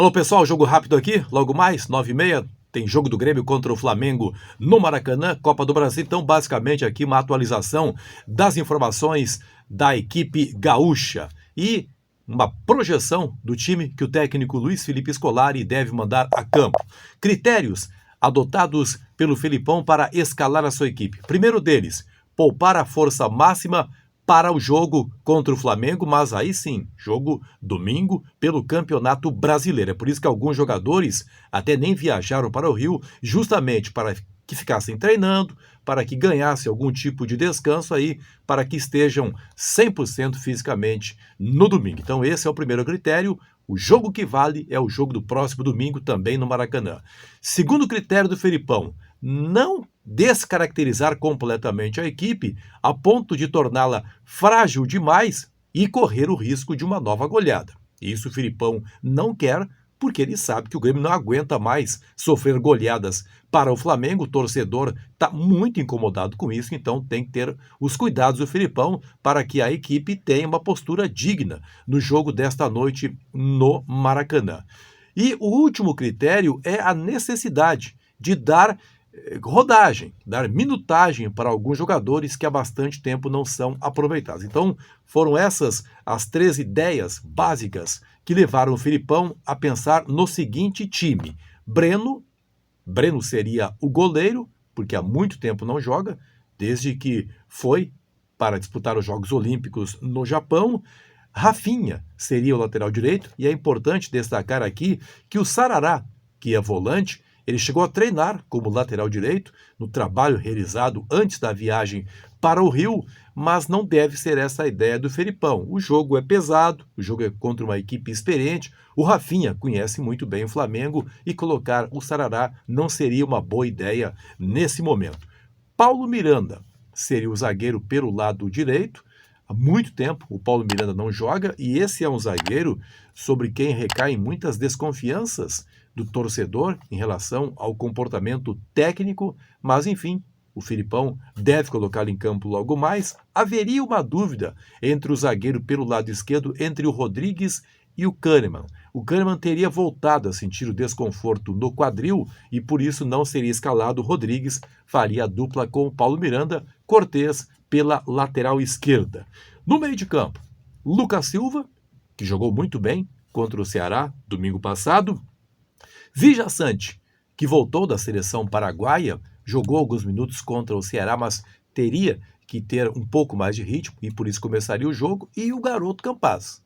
Alô pessoal, jogo rápido aqui, logo mais, 9h30, tem jogo do Grêmio contra o Flamengo no Maracanã, Copa do Brasil. Então basicamente aqui uma atualização das informações da equipe gaúcha e uma projeção do time que o técnico Luiz Felipe Scolari deve mandar a campo. Critérios adotados pelo Felipão para escalar a sua equipe. Primeiro deles, poupar a força máxima para o jogo contra o Flamengo, mas aí sim, jogo domingo pelo Campeonato Brasileiro. É por isso que alguns jogadores até nem viajaram para o Rio, justamente para que ficassem treinando, para que ganhassem algum tipo de descanso aí, para que estejam 100% fisicamente no domingo. Então esse é o primeiro critério. O jogo que vale é o jogo do próximo domingo, também no Maracanã. Segundo critério do Felipão, não descaracterizar completamente a equipe a ponto de torná-la frágil demais e correr o risco de uma nova goleada. Isso o Felipão não quer, porque ele sabe que o Grêmio não aguenta mais sofrer goleadas para o Flamengo. O torcedor está muito incomodado com isso, então tem que ter os cuidados do Felipão para que a equipe tenha uma postura digna no jogo desta noite no Maracanã. E o último critério é a necessidade de dar rodagem, dar minutagem para alguns jogadores que há bastante tempo não são aproveitados. Então, foram essas as 3 ideias básicas que levaram o Felipão a pensar no seguinte time. Breno seria o goleiro, porque há muito tempo não joga, desde que foi para disputar os Jogos Olímpicos no Japão. Rafinha seria o lateral direito, e é importante destacar aqui que o Sarará, que é volante, ele chegou a treinar como lateral direito no trabalho realizado antes da viagem para o Rio, mas não deve ser essa a ideia do Felipão. O jogo é pesado, o jogo é contra uma equipe experiente. O Rafinha conhece muito bem o Flamengo e colocar o Sarará não seria uma boa ideia nesse momento. Paulo Miranda seria o zagueiro pelo lado direito. Há muito tempo o Paulo Miranda não joga e esse é um zagueiro sobre quem recaem muitas desconfianças do torcedor em relação ao comportamento técnico, mas enfim, o Felipão deve colocá-lo em campo logo mais. Haveria uma dúvida entre o zagueiro pelo lado esquerdo, entre o Rodrigues e o Kahneman. O Kahneman teria voltado a sentir o desconforto no quadril e por isso não seria escalado. O Rodrigues faria a dupla com o Paulo Miranda, Cortez pela lateral esquerda. No meio de campo, Lucas Silva, que jogou muito bem contra o Ceará domingo passado. Vija Sante, que voltou da seleção paraguaia, jogou alguns minutos contra o Ceará, mas teria que ter um pouco mais de ritmo e por isso começaria o jogo. E o garoto Campaz.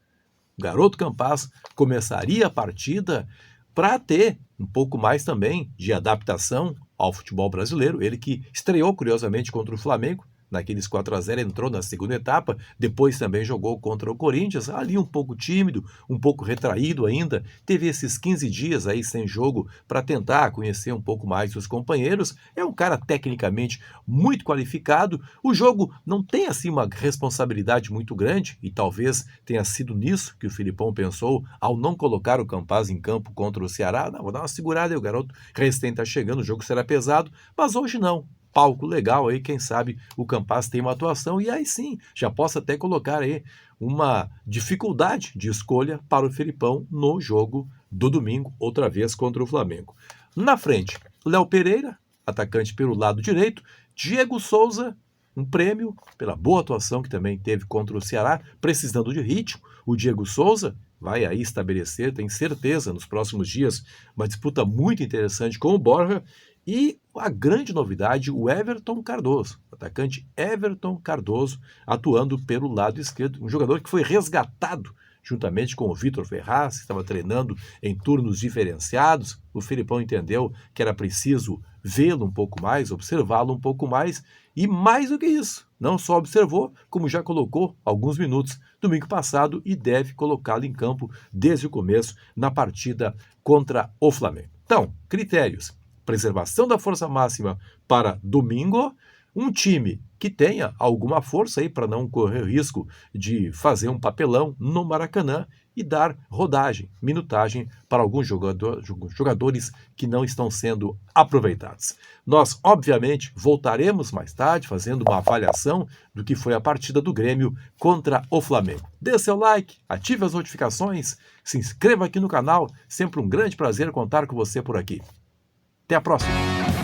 O garoto Campaz começaria a partida para ter um pouco mais também de adaptação ao futebol brasileiro. Ele que estreou, curiosamente, contra o Flamengo, naqueles 4-0, entrou na segunda etapa, depois também jogou contra o Corinthians, ali um pouco tímido, um pouco retraído ainda, teve esses 15 dias aí sem jogo para tentar conhecer um pouco mais os companheiros. É um cara tecnicamente muito qualificado. O jogo não tem assim uma responsabilidade muito grande e talvez tenha sido nisso que o Felipão pensou ao não colocar o Campaz em campo contra o Ceará. Não, vou dar uma segurada aí, o garoto recém está chegando, o jogo será pesado, mas hoje não. Palco legal aí, quem sabe o Campaz tem uma atuação e aí sim, já posso até colocar aí uma dificuldade de escolha para o Felipão no jogo do domingo, outra vez contra o Flamengo. Na frente, Léo Pereira, atacante pelo lado direito, Diego Souza, um prêmio pela boa atuação que também teve contra o Ceará, precisando de ritmo. O Diego Souza vai aí estabelecer, tem certeza, nos próximos dias, uma disputa muito interessante com o Borja. E a grande novidade, o Everton Cardoso, atacante Everton Cardoso, atuando pelo lado esquerdo, um jogador que foi resgatado juntamente com o Vitor Ferraz, que estava treinando em turnos diferenciados. O Felipão entendeu que era preciso vê-lo um pouco mais, observá-lo um pouco mais, e mais do que isso, não só observou, como já colocou alguns minutos domingo passado e deve colocá-lo em campo desde o começo na partida contra o Flamengo. Então, critérios: preservação da força máxima para domingo, um time que tenha alguma força aí para não correr risco de fazer um papelão no Maracanã e dar rodagem, minutagem para alguns jogadores que não estão sendo aproveitados. Nós, obviamente, voltaremos mais tarde fazendo uma avaliação do que foi a partida do Grêmio contra o Flamengo. Dê seu like, ative as notificações, se inscreva aqui no canal, sempre um grande prazer contar com você por aqui. Até a próxima!